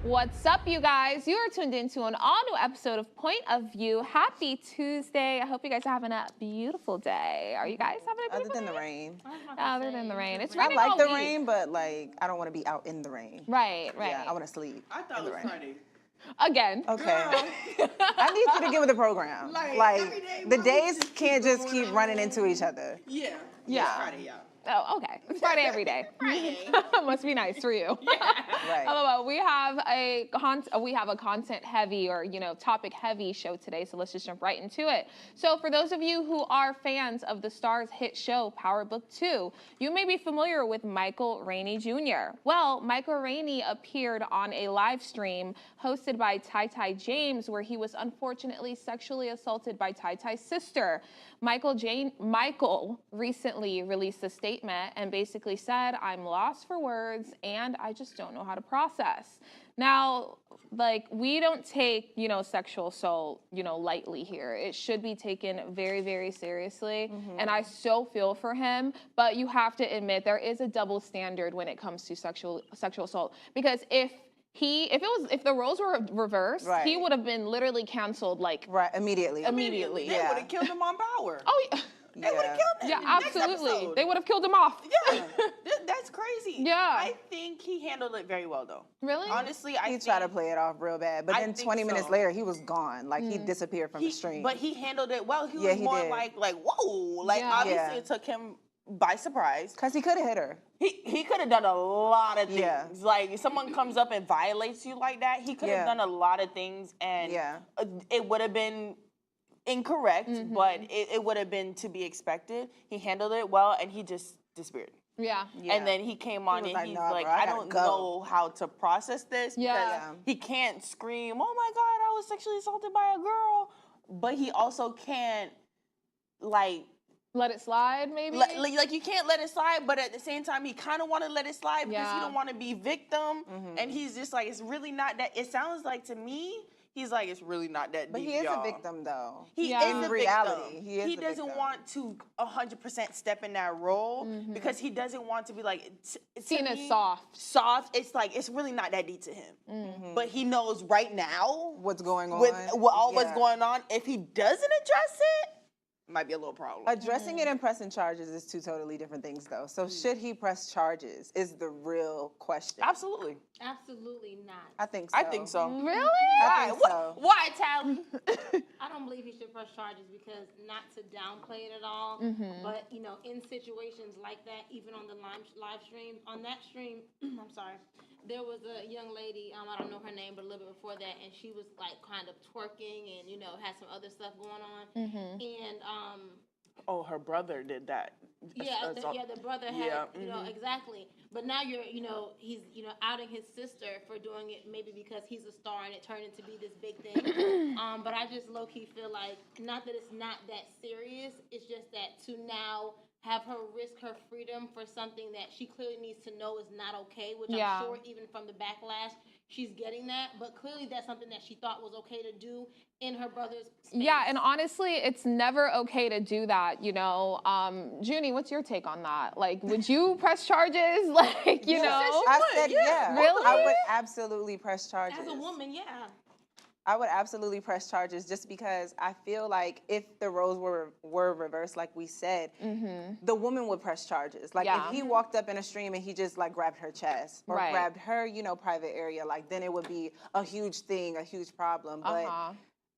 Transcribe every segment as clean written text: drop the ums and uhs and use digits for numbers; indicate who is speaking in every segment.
Speaker 1: What's up, you guys? You are tuned into an all-new episode of Point of View. Happy Tuesday. I hope you guys are having a beautiful day. Are you guys having a beautiful day?
Speaker 2: Other than the rain.
Speaker 1: Other than the rain. It's
Speaker 2: I
Speaker 1: raining
Speaker 2: like
Speaker 1: all
Speaker 2: the
Speaker 1: week.
Speaker 2: rain, but like I don't want to be out in the rain.
Speaker 1: Right.
Speaker 2: Yeah, I want to sleep.
Speaker 3: I thought it was Friday.
Speaker 1: Again.
Speaker 2: Okay. I need you to get with the program. Like
Speaker 3: every day,
Speaker 2: the
Speaker 3: why we
Speaker 2: days
Speaker 3: just
Speaker 2: can't
Speaker 3: keep
Speaker 2: just
Speaker 3: going
Speaker 2: keep running
Speaker 3: on?
Speaker 2: into each other.
Speaker 3: Yeah.
Speaker 1: Yeah.
Speaker 3: It's Friday, yeah.
Speaker 1: Oh, okay. It's Friday every day.
Speaker 3: Friday.
Speaker 1: Must be nice for you.
Speaker 2: Right.
Speaker 1: Hello, we have a content heavy or topic heavy show today, so let's just jump right into it. So for those of you who are fans of the Starz hit show Power Book 2, you may be familiar with Michael RAINEY Jr. Well, Michael RAINEY appeared on a live stream hosted by Ty James, where he was unfortunately sexually assaulted by Ty's sister. Michael recently released a statement and basically said, "I'm lost for words and I just don't know how to process." Now, like, we don't take, sexual assault, lightly here. It should be taken very, very seriously. And I so feel for him, but you have to admit there is a double standard when it comes to sexual assault. Because if the roles were reversed,
Speaker 2: Right.
Speaker 1: he would have been literally canceled
Speaker 2: Immediately.
Speaker 1: immediately.
Speaker 3: They
Speaker 2: Yeah.
Speaker 3: would have killed him on Power.
Speaker 1: Oh, yeah.
Speaker 3: They would have killed him.
Speaker 1: Yeah,
Speaker 3: in the next
Speaker 1: absolutely.
Speaker 3: episode.
Speaker 1: They would have killed him off.
Speaker 3: Yeah. That's crazy.
Speaker 1: Yeah.
Speaker 3: I think he handled it very well, though.
Speaker 1: Really?
Speaker 3: Honestly,
Speaker 2: He tried to play it off real bad, but
Speaker 3: I
Speaker 2: then
Speaker 3: think
Speaker 2: 20 minutes
Speaker 3: so.
Speaker 2: later, he was gone. Like he disappeared from the stream.
Speaker 3: But he handled it well. He
Speaker 2: Yeah,
Speaker 3: was
Speaker 2: he
Speaker 3: more
Speaker 2: did.
Speaker 3: like, whoa. Like,
Speaker 1: Yeah.
Speaker 3: obviously,
Speaker 2: Yeah.
Speaker 3: it took him by surprise.
Speaker 2: Because he could have hit her.
Speaker 3: He could have done a lot of things.
Speaker 2: Yeah.
Speaker 3: Like, if someone comes up and violates you like that, he could have
Speaker 2: Yeah.
Speaker 3: done a lot of things, and
Speaker 2: Yeah.
Speaker 3: it would have been incorrect, but it would have been to be expected. He handled it well, and he just disappeared.
Speaker 1: Yeah.
Speaker 2: Yeah.
Speaker 3: And then he came on
Speaker 2: was
Speaker 3: and
Speaker 2: like,
Speaker 3: he's
Speaker 2: "Nah,
Speaker 3: like,
Speaker 2: bro, I
Speaker 3: I
Speaker 2: gotta
Speaker 3: don't
Speaker 2: go."
Speaker 3: know how to process this.
Speaker 1: Yeah.
Speaker 3: Because he can't scream, "Oh my God, I was sexually assaulted by a girl." But he also can't, like,
Speaker 1: Let it slide, maybe?
Speaker 3: like you can't let it slide, but at the same time, he kind of want to let it slide because he
Speaker 1: Yeah.
Speaker 3: don't want to be victim. And he's just like, it's really not that. It sounds like to me, he's like, it's really not that
Speaker 2: But
Speaker 3: deep,
Speaker 2: he is
Speaker 3: y'all.
Speaker 2: a victim, though.
Speaker 3: He
Speaker 1: Yeah.
Speaker 3: is
Speaker 1: In
Speaker 3: a
Speaker 2: reality,
Speaker 3: victim.
Speaker 2: he is a
Speaker 3: doesn't
Speaker 2: victim.
Speaker 3: want to 100% step in that role because he doesn't want to be like
Speaker 1: Seen
Speaker 3: to
Speaker 1: as
Speaker 3: me,
Speaker 1: soft.
Speaker 3: Soft. It's like it's really not that deep to him. But he knows right now
Speaker 2: What's going on?
Speaker 3: with all what's
Speaker 2: Yeah.
Speaker 3: going on. If he doesn't address it, might be a little problem.
Speaker 2: Addressing it and pressing charges is two totally different things, though. So should he press charges is the real question.
Speaker 3: Absolutely.
Speaker 4: Absolutely not.
Speaker 2: I think so.
Speaker 3: I think so.
Speaker 1: Really?
Speaker 2: I think so.
Speaker 3: Why, Tally?
Speaker 4: I don't believe he should press charges because not to downplay it at all, but in situations like that, even on the live stream, on that stream, I'm sorry, there was a young lady, I don't know her name, but a little bit before that, and she was like kind of twerking and had some other stuff going on, and
Speaker 3: Oh, her brother did that.
Speaker 4: the brother had,
Speaker 3: Yeah,
Speaker 4: exactly. But now he's, outing his sister for doing it maybe because he's a star and it turned into be this big thing. But I just low-key feel like, not that it's not that serious, it's just that to now have her risk her freedom for something that she clearly needs to know is not okay, which
Speaker 1: Yeah.
Speaker 4: I'm sure even from the backlash, she's getting that. But clearly that's something that she thought was okay to do in her brother's space.
Speaker 1: Yeah, and honestly, it's never okay to do that, Junie, what's your take on that? Like, would you press charges? Like,
Speaker 2: I said yeah.
Speaker 1: Really?
Speaker 2: I would absolutely press charges.
Speaker 4: As a woman, yeah.
Speaker 2: I would absolutely press charges just because I feel like if the roles were reversed, like we said, the woman would press charges. Like
Speaker 1: Yeah.
Speaker 2: if he walked up in a stream and he just like grabbed her chest or
Speaker 1: Right.
Speaker 2: grabbed her, private area, like then it would be a huge thing, a huge problem. But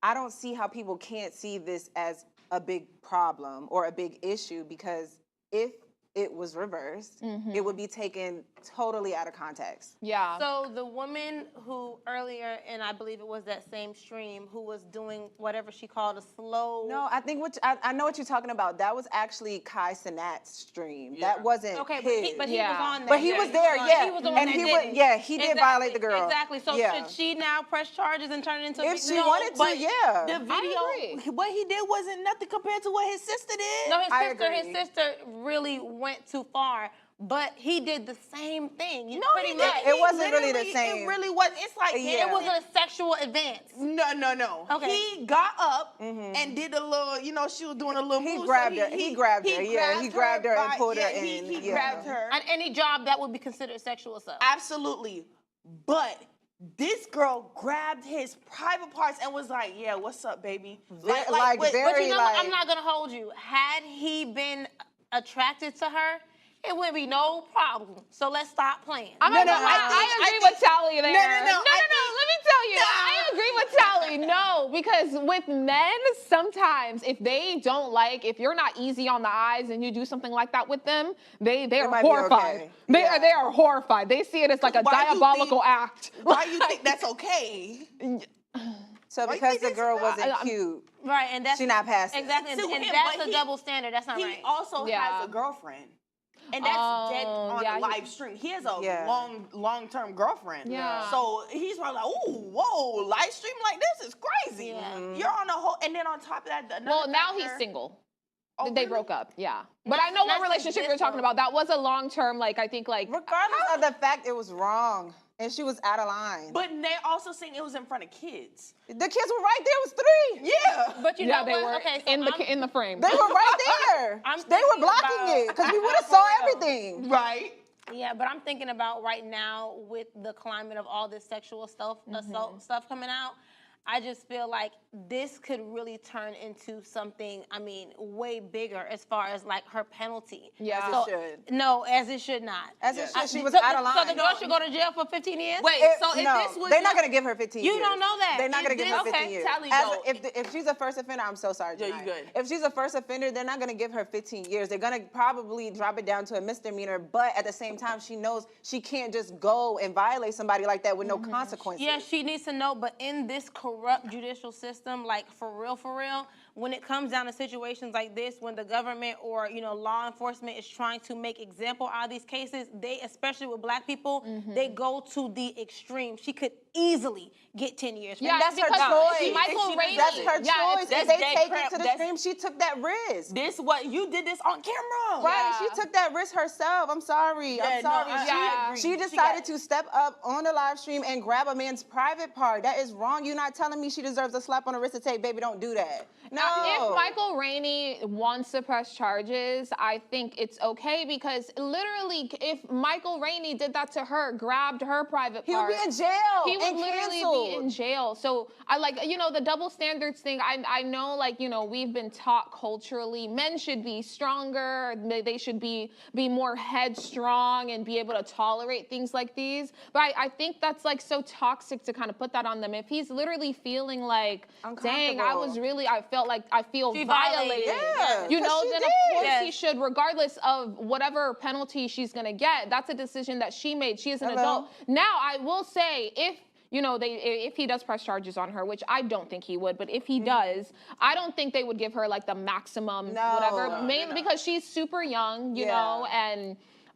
Speaker 2: I don't see how people can't see this as a big problem or a big issue because if it was reversed, it would be taken totally out of context.
Speaker 1: Yeah.
Speaker 4: So the woman who earlier, and I believe it was that same stream, who was doing whatever she called a slow.
Speaker 2: No, I think I know what you're talking about. That was actually Kai Cenat's stream. That wasn't
Speaker 4: Okay,
Speaker 2: his.
Speaker 4: but he was on there.
Speaker 2: But he was there, yeah.
Speaker 4: He was the one
Speaker 2: And
Speaker 4: that
Speaker 2: he
Speaker 4: did
Speaker 2: would-
Speaker 4: it.
Speaker 2: yeah, he did violate the girl.
Speaker 4: Exactly. So
Speaker 2: Yeah.
Speaker 4: should she now press charges and turn it into?
Speaker 2: If she
Speaker 4: No,
Speaker 2: wanted to,
Speaker 4: but
Speaker 2: yeah.
Speaker 4: The
Speaker 1: I
Speaker 4: video.
Speaker 1: agree.
Speaker 3: What he did wasn't nothing compared to what his sister did.
Speaker 4: No,
Speaker 2: I
Speaker 4: his
Speaker 2: agree.
Speaker 4: sister really went too far. But he did the same thing.
Speaker 3: No,
Speaker 4: pretty
Speaker 3: he
Speaker 4: much.
Speaker 3: didn't.
Speaker 2: It wasn't really the
Speaker 3: Literally,
Speaker 2: same.
Speaker 3: It really was. It's like
Speaker 2: Yeah.
Speaker 4: It wasn't a sexual advance.
Speaker 3: No.
Speaker 4: Okay.
Speaker 3: He got up and did a little. She was doing a little.
Speaker 2: He
Speaker 3: move,
Speaker 2: grabbed
Speaker 3: so
Speaker 2: her. He grabbed her. Yeah, he grabbed her and
Speaker 3: by-
Speaker 2: pulled her
Speaker 3: yeah,
Speaker 2: in.
Speaker 3: He
Speaker 2: Yeah.
Speaker 3: grabbed her.
Speaker 4: On any job that would be considered sexual assault.
Speaker 3: Absolutely, but This girl grabbed his private parts and was like, "Yeah, what's up, baby?"
Speaker 2: Very,
Speaker 4: But you know what? I'm not gonna hold you. Had he been attracted to her, it wouldn't be no problem. So let's stop playing.
Speaker 1: I agree with Tally there. No. Let me tell you, I agree with Tally. No, because with men, sometimes if they don't like, if you're not easy on the eyes and you do something like that with them, they are horrified. They are horrified. They see it as like a diabolical act.
Speaker 3: Why you think that's okay?
Speaker 2: So because the girl wasn't cute,
Speaker 4: right? And that's
Speaker 2: she not passing.
Speaker 4: Exactly, and that's a double standard. That's not right.
Speaker 3: He also has a girlfriend. And that's dead on the live stream. He has a long-term girlfriend.
Speaker 1: Yeah.
Speaker 3: So he's probably like, "Ooh, whoa, live stream like this is crazy."
Speaker 4: Yeah.
Speaker 3: You're on a whole, and then on top of that,
Speaker 1: now he's single.
Speaker 3: Oh,
Speaker 1: they broke up, yeah. But I know what relationship you're talking about. That was a long-term,
Speaker 2: regardless of the fact it was wrong. And she was out of line.
Speaker 3: But they also saying it was in front of kids.
Speaker 2: The kids were right there. It was 3.
Speaker 3: Yeah.
Speaker 4: But you know
Speaker 1: they
Speaker 4: what?
Speaker 1: were
Speaker 4: Okay, so
Speaker 1: in the frame.
Speaker 2: They were right there. They were blocking it because we would have saw everything.
Speaker 3: Right.
Speaker 4: Yeah, but I'm thinking about right now with the climate of all this sexual assault stuff coming out. I just feel like this could really turn into something, way bigger as far as like her penalty.
Speaker 2: Yeah, as it should.
Speaker 4: No, as it should not.
Speaker 2: As it should. She was out of line.
Speaker 4: So the girl should go to jail for 15 years?
Speaker 3: Wait,
Speaker 2: if this was... They're not going to give her 15 years.
Speaker 4: You don't know that.
Speaker 2: They're not going to give her 15 years. If she's a first offender, I'm so sorry,
Speaker 3: Janai. You good.
Speaker 2: If she's a first offender, they're not going to give her 15 years. They're going to probably drop it down to a misdemeanor, but at the same time, she knows she can't just go and violate somebody like that with no consequences.
Speaker 4: Yeah, she needs to know, but in this corrupt judicial system, like for real, when it comes down to situations like this, when the government or law enforcement is trying to make example out of these cases, they, especially with black people, they go to the extreme. She could easily get 10 years.
Speaker 1: Yeah,
Speaker 2: that's her choice.
Speaker 1: Michael Rainey.
Speaker 2: That's her choice. If they take it to the extreme, she took that risk.
Speaker 3: You did this on camera.
Speaker 2: Right, she took that risk herself. I'm sorry. She decided to step up on the live stream and grab a man's private part. That is wrong. You're not telling me she deserves a slap on the wrist to say, baby, don't do that. No.
Speaker 1: If Michael Rainey wants to press charges, I think it's okay because literally, if Michael Rainey did that to her, grabbed her private part,
Speaker 2: he would be in jail.
Speaker 1: He would literally be in jail. So I the double standards thing. I know, we've been taught culturally men should be stronger. They should be more headstrong and be able to tolerate things like these. But I think that's so toxic to kind of put that on them. If he's literally feeling like, dang, I feel violated.
Speaker 2: Yeah,
Speaker 1: then of course he should, regardless of whatever penalty she's gonna get. That's a decision that she made. She is an adult. Now, I will say, if he does press charges on her, which I don't think he would, but if he does, I don't think they would give her the maximum whatever. Mainly because she's super young, you know,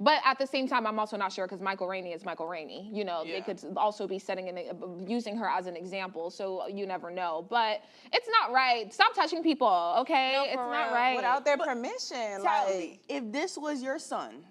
Speaker 1: but at the same time, I'm also not sure because Michael Rainey is Michael Rainey. They could also be using her as an example, so you never know. But it's not right. Stop touching people, okay?
Speaker 4: No,
Speaker 1: it's not right.
Speaker 2: Without their permission.
Speaker 3: If this was your son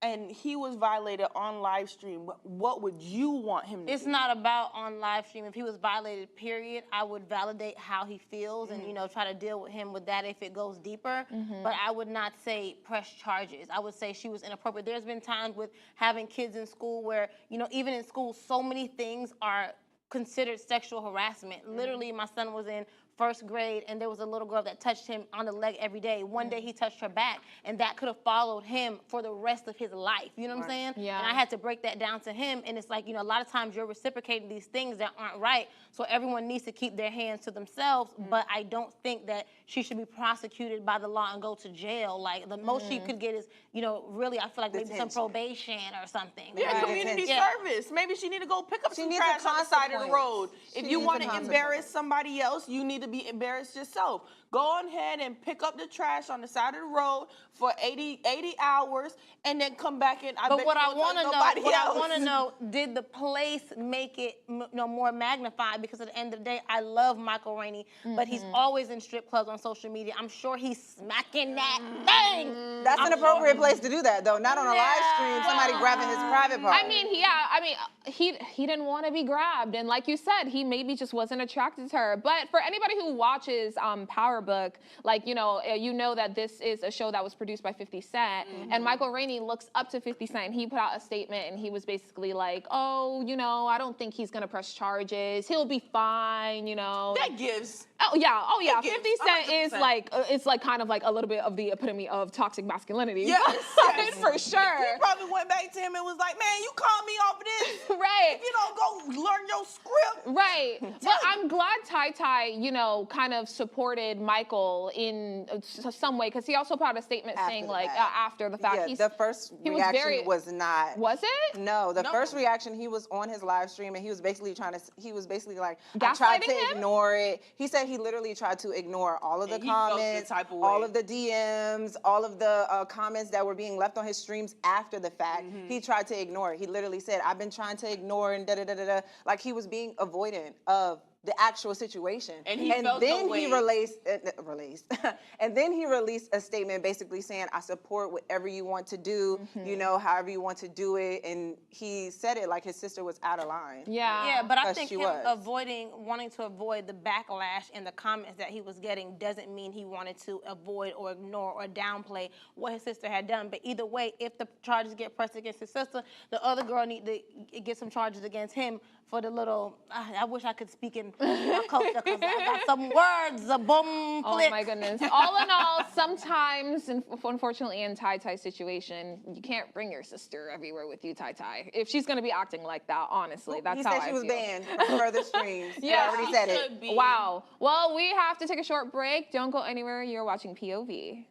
Speaker 3: and he was violated on live stream, what would you want him to do?
Speaker 4: It's not about on live stream. If he was violated, period, I would validate how he feels and, try to deal with him with that if it goes deeper. But I would not say press charges. I would say she was inappropriate. There's been times with having kids in school where, even in school, so many things are considered sexual harassment. Literally, my son was in first grade, and there was a little girl that touched him on the leg every day. One day he touched her back, and that could have followed him for the rest of his life. You know what I'm saying?
Speaker 1: Yeah.
Speaker 4: And I had to break that down to him, and it's like, a lot of times you're reciprocating these things that aren't right, so everyone needs to keep their hands to themselves, but I don't think that she should be prosecuted by the law and go to jail. Like, the most she could get is, really, I feel like maybe some probation or something.
Speaker 3: Yeah, community service. Maybe she need to go pick up some trash on the side of the road. If you want to embarrass somebody else, you need to be embarrassed yourself. Go on ahead and pick up the trash on the side of the road for 80 hours and then come back in.
Speaker 4: But what I want to know, did the place make it more magnified? Because at the end of the day, I love Michael Rainey, but he's always in strip clubs on social media. I'm sure he's smacking that thing.
Speaker 2: That's an appropriate place to do that, though. Not on a live stream, somebody grabbing his private part.
Speaker 1: He didn't want to be grabbed. And like you said, he maybe just wasn't attracted to her. But for anybody anybody who watches Power Book, like, you know that this is a show that was produced by 50 Cent, and Michael Rainey looks up to 50 Cent, and he put out a statement, and he was basically like, oh, I don't think he's gonna press charges. He'll be fine,
Speaker 3: That gives.
Speaker 1: Oh yeah. 50 Cent
Speaker 3: 100%.
Speaker 1: is like it's like kind of like a little bit of the epitome of toxic masculinity.
Speaker 3: Yes,
Speaker 1: for sure.
Speaker 3: He probably went back to him and was like, "Man, you called me off of this.
Speaker 1: Right.
Speaker 3: If you don't go learn your script."
Speaker 1: Right. But I'm glad Ty, kind of supported Michael in some way, because he also put out a statement saying like after the fact.
Speaker 2: Yeah, the first reaction was not.
Speaker 1: Was it?
Speaker 2: No, the first reaction, he was on his live stream and he was basically like, I tried
Speaker 1: Gaslighting
Speaker 2: to
Speaker 1: him?
Speaker 2: ignore it. He said he literally tried to ignore all of the comments, all of the DMs, all of the comments that were being left on his streams after the fact. He tried to ignore it. He literally said, I've been trying to ignore and da-da-da-da-da. Like he was being avoidant of the actual situation.
Speaker 3: And then
Speaker 2: he released and then he released a statement basically saying, I support whatever you want to do, however you want to do it. And he said it like his sister was out of line.
Speaker 4: Yeah, but I think him wanting to avoid the backlash and the comments that he was getting doesn't mean he wanted to avoid or ignore or downplay what his sister had done. But either way, if the charges get pressed against his sister, the other girl need to get some charges against him for the little, I wish I could speak in my culture because I got some words, a boom,
Speaker 1: Oh my goodness. All in all, sometimes, and unfortunately in Ty situation, you can't bring your sister everywhere with you, Ty. If she's going to be acting like that, honestly, that's how I feel.
Speaker 2: He said she was banned from further streams.
Speaker 1: Yeah,
Speaker 2: I already said it.
Speaker 1: Wow. Well, we have to take a short break. Don't go anywhere. You're watching POV.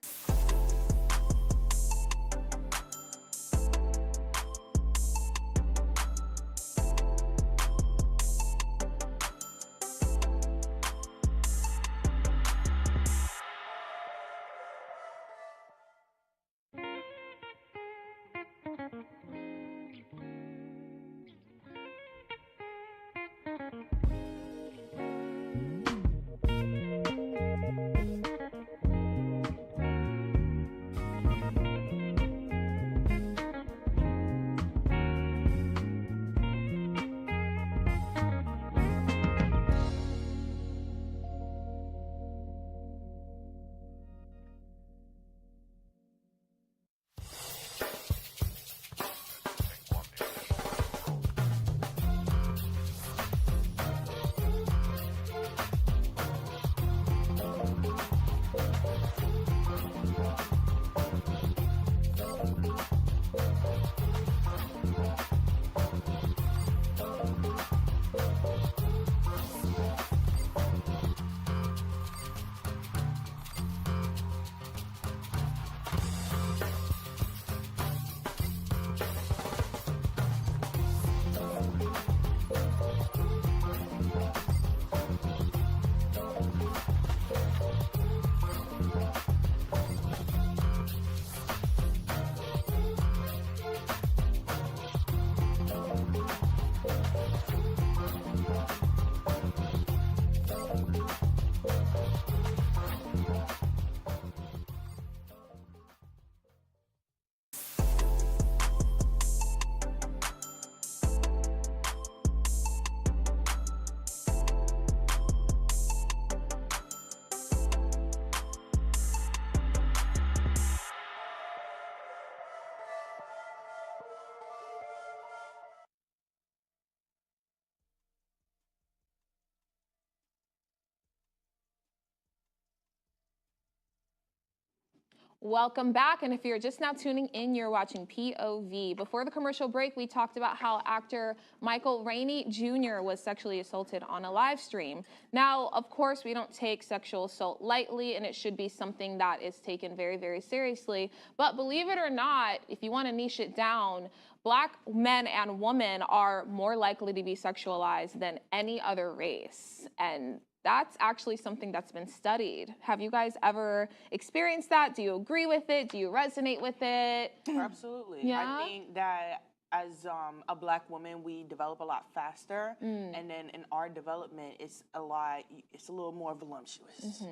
Speaker 1: Welcome back, and if you're just now tuning in, you're watching POV. Before the commercial break, we talked about how actor Michael Rainey Jr. was sexually assaulted on a live stream. Now, of course, we don't take sexual assault lightly, and it should be something that is taken very, very seriously. But believe it or not, if you want to niche it down, Black men and women are more likely to be sexualized than any other race. And that's actually something that's been studied. Have you guys ever experienced that? Do you agree with it? Do you resonate with it?
Speaker 3: Absolutely.
Speaker 1: Yeah?
Speaker 3: I think that as a Black woman, we develop a lot faster, and then in our development, it's a little more voluptuous.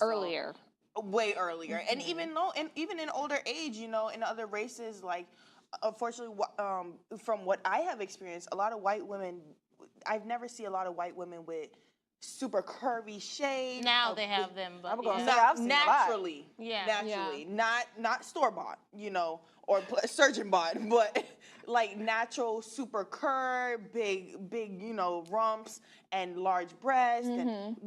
Speaker 1: Earlier.
Speaker 3: Way earlier, and even in older age, in other races, like unfortunately, from what I have experienced, a lot of white women. I've never seen a lot of white women with super curvy shape.
Speaker 4: Now they have them, but
Speaker 2: I'm gonna
Speaker 4: yeah.
Speaker 2: say I've seen
Speaker 3: naturally,
Speaker 4: Yeah.
Speaker 3: naturally, not store bought, or surgeon bought, but like natural, super curve, big, rumps and large breasts, and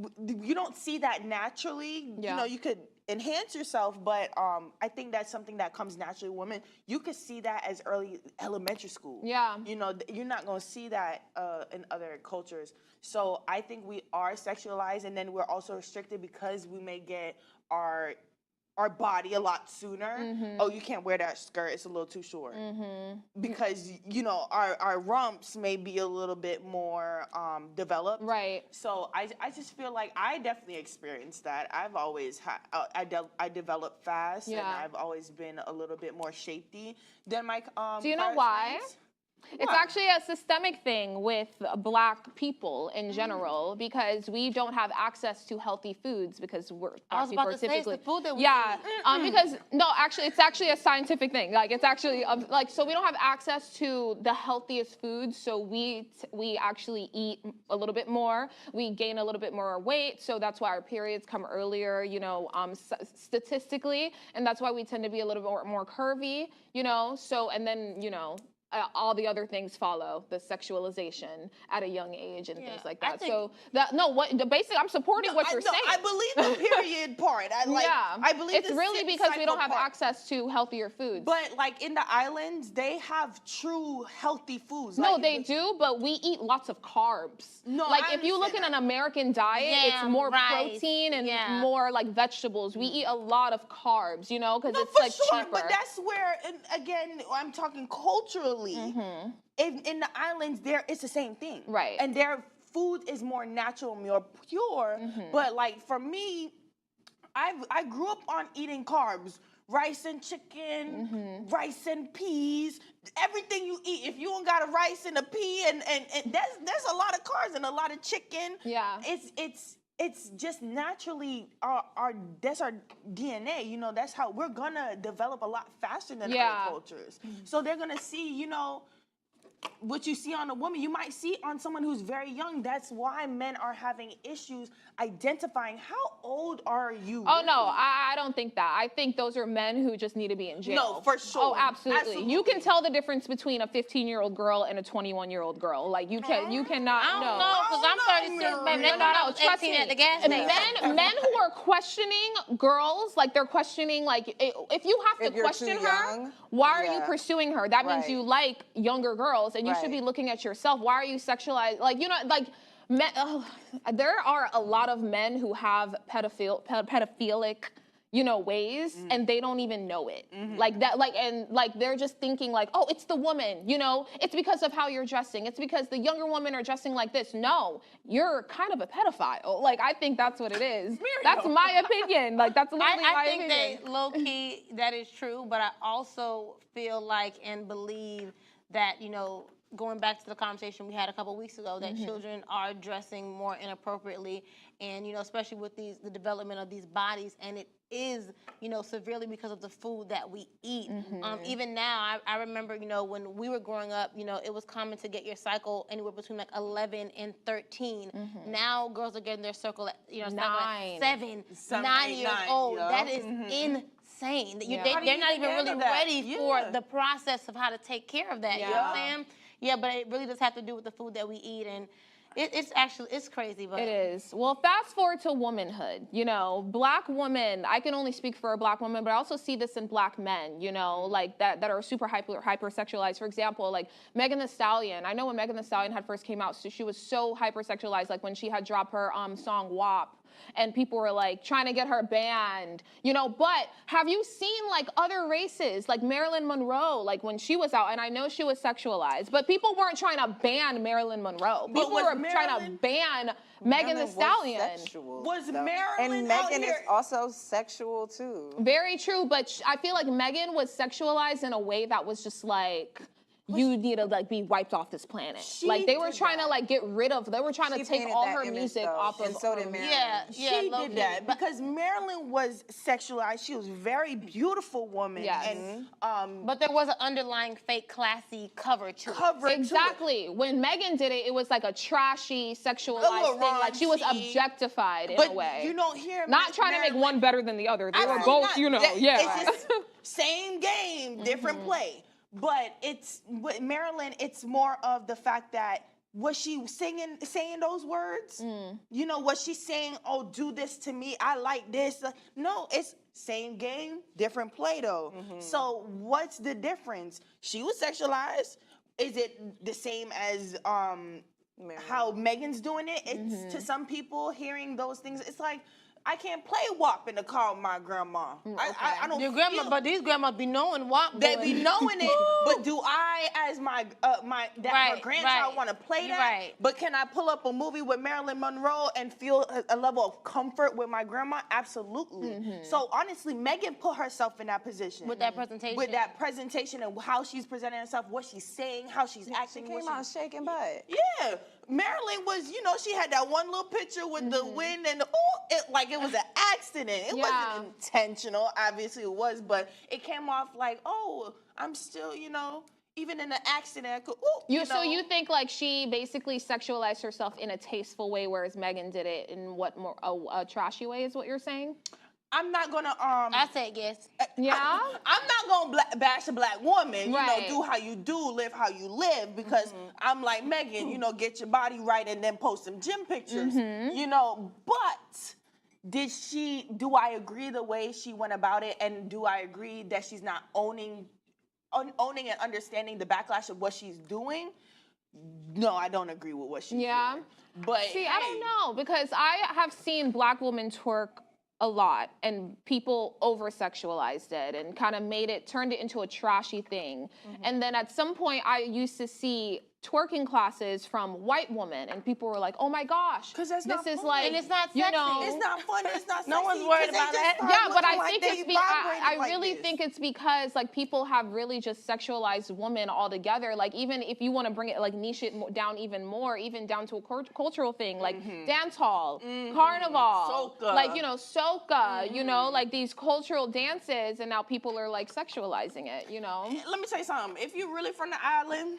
Speaker 3: you don't see that naturally.
Speaker 1: Yeah.
Speaker 3: You could enhance yourself, but I think that's something that comes naturally with women. You could see that as early elementary school.
Speaker 1: Yeah.
Speaker 3: You're not gonna see that in other cultures. So I think we are sexualized, and then we're also restricted because we may get our body a lot sooner. Oh, you can't wear that skirt; it's a little too short. Because our rumps may be a little bit more developed.
Speaker 1: Right.
Speaker 3: So I just feel like I definitely experienced that. I've always had I developed fast, and I've always been a little bit more shapely than my
Speaker 1: Do you know why?
Speaker 3: classmates.
Speaker 1: It's actually a systemic thing with Black people in general because we don't have access to healthy foods because
Speaker 4: I was
Speaker 1: Black people
Speaker 4: about
Speaker 1: are
Speaker 4: to say, it's
Speaker 1: typically
Speaker 4: the food that we
Speaker 1: because no, actually, it's actually a scientific thing. Like it's actually like so we don't have access to the healthiest foods, so we actually eat a little bit more. We gain a little bit more weight, so that's why our periods come earlier. Statistically, and that's why we tend to be a little bit more curvy. So and then all the other things follow, the sexualization at a young age and things like that. Basically, I'm supporting what you're saying.
Speaker 3: I believe the period part. I believe
Speaker 1: it's really because we don't have access to healthier foods.
Speaker 3: But like in the islands, they have true healthy foods.
Speaker 1: No, they do, but we eat lots of carbs.
Speaker 3: No,
Speaker 1: like if you look at an American diet, it's more
Speaker 4: rice,
Speaker 1: protein and more like vegetables. We eat a lot of carbs, because it's
Speaker 3: for
Speaker 1: like
Speaker 3: sure,
Speaker 1: cheaper.
Speaker 3: But that's where, and again, I'm talking culturally. In the islands, it's the same thing,
Speaker 1: right?
Speaker 3: And their food is more natural, more pure. But like for me, I grew up on eating carbs. Rice and chicken, rice and peas, everything you eat. If you don't got a rice and a pea, and there's a lot of carbs and a lot of chicken.
Speaker 1: Yeah,
Speaker 3: it's just naturally that's our DNA. That's how we're gonna develop a lot faster than other cultures. So they're gonna see, what you see on a woman, you might see on someone who's very young. That's why men are having issues identifying how old are you.
Speaker 1: Oh, no, I don't think that. I think those are men who just need to be in jail.
Speaker 3: No, for sure.
Speaker 1: Oh, absolutely. You can tell the difference between a 15-year-old girl and a 21-year-old girl. Like, you cannot
Speaker 4: I don't know, because I'm 36, baby. They thought I was 18 at the gas station.
Speaker 1: Men who are questioning girls, like, they're questioning, like, if you have to question her, why are you pursuing her? That means you like younger girls, and you should be looking at yourself. Why are you sexualized? Like, men, there are a lot of men who have pedophilic, ways, and they don't even know it. Like that, and they're just thinking like, oh, it's the woman, it's because of how you're dressing. It's because the younger women are dressing like this. No, you're kind of a pedophile. Like, I think that's what it is. That's my opinion. Like, that's literally my opinion.
Speaker 4: I think low key, that is true, but I also feel like and believe that, going back to the conversation we had a couple weeks ago, that children are dressing more inappropriately, and especially with the development of these bodies, and it is severely because of the food that we eat. Even now, I remember when we were growing up, it was common to get your cycle anywhere between like 11 and 13. Now girls are getting their cycle at 7, 9 years old. That is insane. They're not even really ready for the process of how to take care of that. You know what I'm saying? Yeah, but it really does have to do with the food that we eat, and it's crazy. But
Speaker 1: it is. Well, fast forward to womanhood. Black women, I can only speak for a Black woman, but I also see this in Black men, like that are super hypersexualized. For example, like Megan Thee Stallion. I know when Megan Thee Stallion had first came out, so she was so hypersexualized, like when she had dropped her song WAP. And people were like trying to get her banned, but have you seen like other races, like Marilyn Monroe, like when she was out, and I know she was sexualized, but people weren't trying to ban Marilyn Monroe. People were trying to ban Megan Thee Stallion.
Speaker 3: Was Marilyn
Speaker 2: and Megan is also sexual too.
Speaker 1: Very true, but I feel like Megan was sexualized in a way that was just like, you need to like be wiped off this planet. Like they were trying to like get rid of. They were trying to take all her music off of.
Speaker 2: And so did Marilyn.
Speaker 3: She did that because Marilyn was sexualized. She was a very beautiful woman.
Speaker 1: Yes.
Speaker 3: And
Speaker 4: but there was an underlying fake classy cover to
Speaker 1: it. Exactly. When Megan did it, it was like a trashy, sexualized thing. Like she was objectified in a way.
Speaker 3: You don't hear
Speaker 1: not trying to make one better than the other. They were both, you know,
Speaker 3: It's just same game, different play. But with Marilyn, it's more of the fact that was she saying those words? You know, was she saying, "Oh, do this to me. I like this." No, it's same game, different play though. So what's the difference? She was sexualized. Is it the same as how Megan's doing it? It's to some people hearing those things. It's like, I can't play WAP in the car with my grandma. I don't.
Speaker 4: Your grandma, but these grandmas be knowing WAP.
Speaker 3: They be knowing it, but do I, as my her grandchild, want to play that?
Speaker 4: Right.
Speaker 3: But can I pull up a movie with Marilyn Monroe and feel a level of comfort with my grandma? Absolutely. So honestly, Megan put herself in that position
Speaker 4: with that presentation.
Speaker 3: With that presentation and how she's presenting herself, what she's saying, how she's acting.
Speaker 2: She came out shaking butt.
Speaker 3: Yeah. Marilyn was, you know, she had that one little picture with the wind and it was an accident. It wasn't intentional. Obviously it was, but it came off like, oh, I'm still, you know, even in an accident, I could,
Speaker 1: So you think like she basically sexualized herself in a tasteful way, whereas Megan did it in what more a trashy way is what you're saying?
Speaker 3: I'm not gonna
Speaker 4: I said yes.
Speaker 1: Yeah.
Speaker 3: I'm not gonna bash a black woman. You know, do how you do, live how you live. Because I'm like Megan. You know, get your body right and then post some gym pictures. You know, but do I agree the way she went about it, and do I agree that she's not owning and understanding the backlash of what she's doing? No, I don't agree with what she's doing. But
Speaker 1: see, I don't know, because I have seen black women twerk a lot, and people over-sexualized it and kind of turned it into a trashy thing. And then at some point, I used to see twerking classes from white women, and people were like, "Oh my gosh,
Speaker 3: because this
Speaker 1: is
Speaker 3: fun.
Speaker 1: like,
Speaker 4: and it's not sexy.
Speaker 1: You know,
Speaker 3: it's not fun. It's not sexy.
Speaker 4: No one's worried about that.
Speaker 1: Yeah, but I think I really think it's because like people have really just sexualized women altogether. Like even if you want to bring it like niche it down even more, even down to a cultural thing like dance hall, carnival,
Speaker 3: soca.
Speaker 1: Like you know soca, you know like these cultural dances, and now people are like sexualizing it. You know.
Speaker 3: Let me tell you something. If you're really from the island,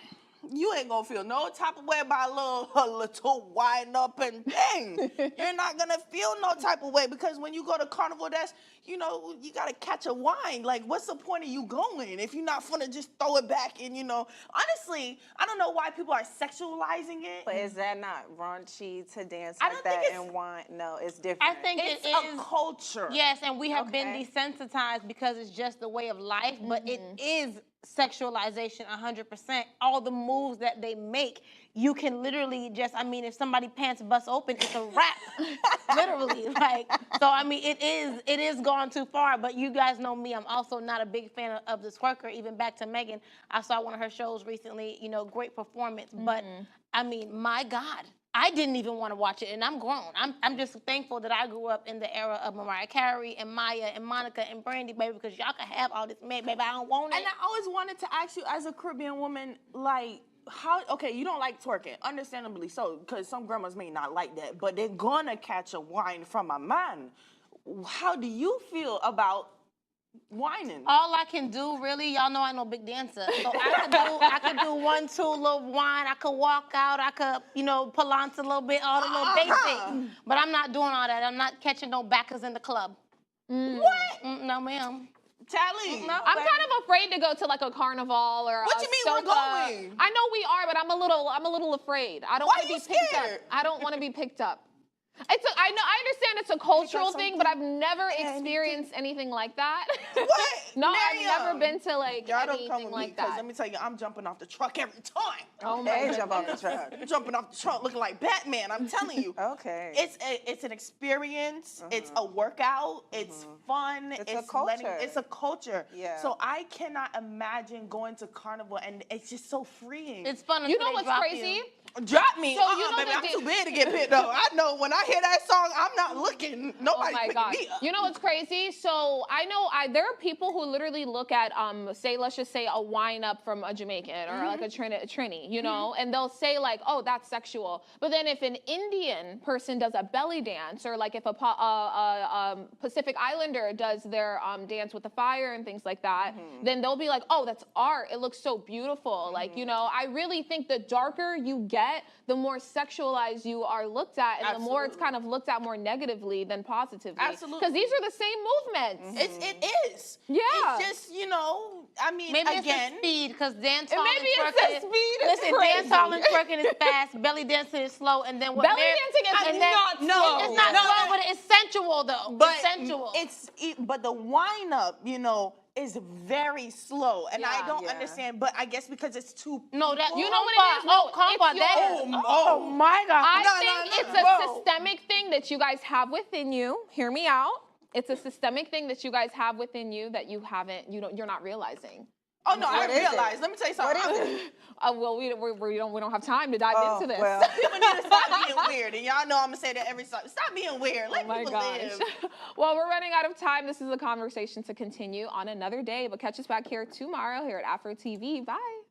Speaker 3: you ain't gonna feel no type of way about a little wind up and thing. You're not gonna feel no type of way, because when you go to carnival, that's, you know, you gotta catch a wine. Like, what's the point of you going if you're not gonna just throw it back? And, you know, honestly, I don't know why people are sexualizing it.
Speaker 2: But is that not raunchy to dance like that and wine? No, it's different.
Speaker 4: I think
Speaker 3: it's a culture.
Speaker 4: Yes, and we have been desensitized because it's just the way of life, but it is sexualization 100%. All the moves that they make, you can literally just, I mean, if somebody pants bust open, it's a wrap. Literally. Like, so I mean, it is gone too far, but you guys know me, I'm also not a big fan of the twerker. Even back to Megan, I saw one of her shows recently, you know, great performance, but I mean, my God, I didn't even want to watch it, and I'm grown. I'm just thankful that I grew up in the era of Mariah Carey and Maya and Monica and Brandy, baby, because y'all can have all this man, baby. I don't want it.
Speaker 3: And I always wanted to ask you, as a Caribbean woman, like, okay, you don't like twerking, understandably so, because some grandmas may not like that, but they're gonna catch a wine from a man. How do you feel whining?
Speaker 4: All I can do, really, y'all know I'm no big dancer. So I could do 1, 2 little whine. I could walk out. I could, you know, palance a little bit, all the little basic. But I'm not doing all that. I'm not catching no backers in the club.
Speaker 3: What?
Speaker 4: No, ma'am.
Speaker 3: Tally.
Speaker 1: No, I'm kind of afraid to go to like a carnival or
Speaker 3: what you mean we're going?
Speaker 1: I know we are, but I'm a little afraid. I don't want to be picked up. I don't want to be picked up. I understand it's a cultural thing, but I've never experienced anything like that.
Speaker 3: What?
Speaker 1: No, I've never been to like
Speaker 3: y'all
Speaker 1: anything
Speaker 3: don't come with
Speaker 1: like
Speaker 3: me, because
Speaker 1: that.
Speaker 3: let me tell you, I'm jumping off the truck every time.
Speaker 1: Oh my God.
Speaker 2: Jump off the truck.
Speaker 3: Jumping off the truck looking like Batman, I'm telling you.
Speaker 2: Okay.
Speaker 3: It's an experience. It's a workout. It's fun.
Speaker 2: It's a culture.
Speaker 3: It's a culture.
Speaker 2: Yeah.
Speaker 3: So I cannot imagine going to carnival, and it's just so freeing.
Speaker 4: It's fun.
Speaker 1: You know what's crazy?
Speaker 3: Drop me.
Speaker 1: So you know
Speaker 3: baby, I'm too there to get picked up. I know when I hear that song, I'm not looking. Nobody picking me up.
Speaker 1: You know what's crazy? So I know there are people who literally look at let's just say a wine up from a Jamaican or like a Trini, you know, and they'll say like, oh, that's sexual. But then if an Indian person does a belly dance, or like if a Pacific Islander does their dance with the fire and things like that, then they'll be like, oh, that's art. It looks so beautiful. Like, you know, I really think the darker you get, the more sexualized you are looked at, and the more it's kind of looked at more negatively than positively.
Speaker 3: Absolutely.
Speaker 1: Because these are the same movements.
Speaker 3: It is.
Speaker 1: Yeah.
Speaker 3: It's just, you know, I mean,
Speaker 4: maybe
Speaker 3: again.
Speaker 4: it's the speed, because dance hall
Speaker 1: maybe
Speaker 4: and
Speaker 1: it's
Speaker 4: twerking.
Speaker 1: the speed. It's
Speaker 4: Listen,
Speaker 1: crazy.
Speaker 4: dance hall and twerking is fast. Belly dancing is slow, and then what?
Speaker 1: Belly dancing is not slow.
Speaker 4: It's not slow, but it's sensual though.
Speaker 3: But
Speaker 4: it's sensual.
Speaker 3: But the wind up, you know, is very slow, and I don't understand. But I guess because it's too.
Speaker 4: No, that
Speaker 1: you know what it is. No,
Speaker 4: compa.
Speaker 3: Oh my God!
Speaker 1: I think it's a systemic thing that you guys have within you. Hear me out. It's a systemic thing that you guys have within you that you haven't. You're not realizing.
Speaker 3: Oh no, I realize. Let me tell you something.
Speaker 2: What is it?
Speaker 1: Well, we don't have time to dive into this.
Speaker 2: Well.
Speaker 3: People need to stop being weird, and y'all know I'm gonna say that every time. Stop being weird. Let people live.
Speaker 1: Well, we're running out of time. This is a conversation to continue on another day, but catch us back here tomorrow here at Afro TV. Bye.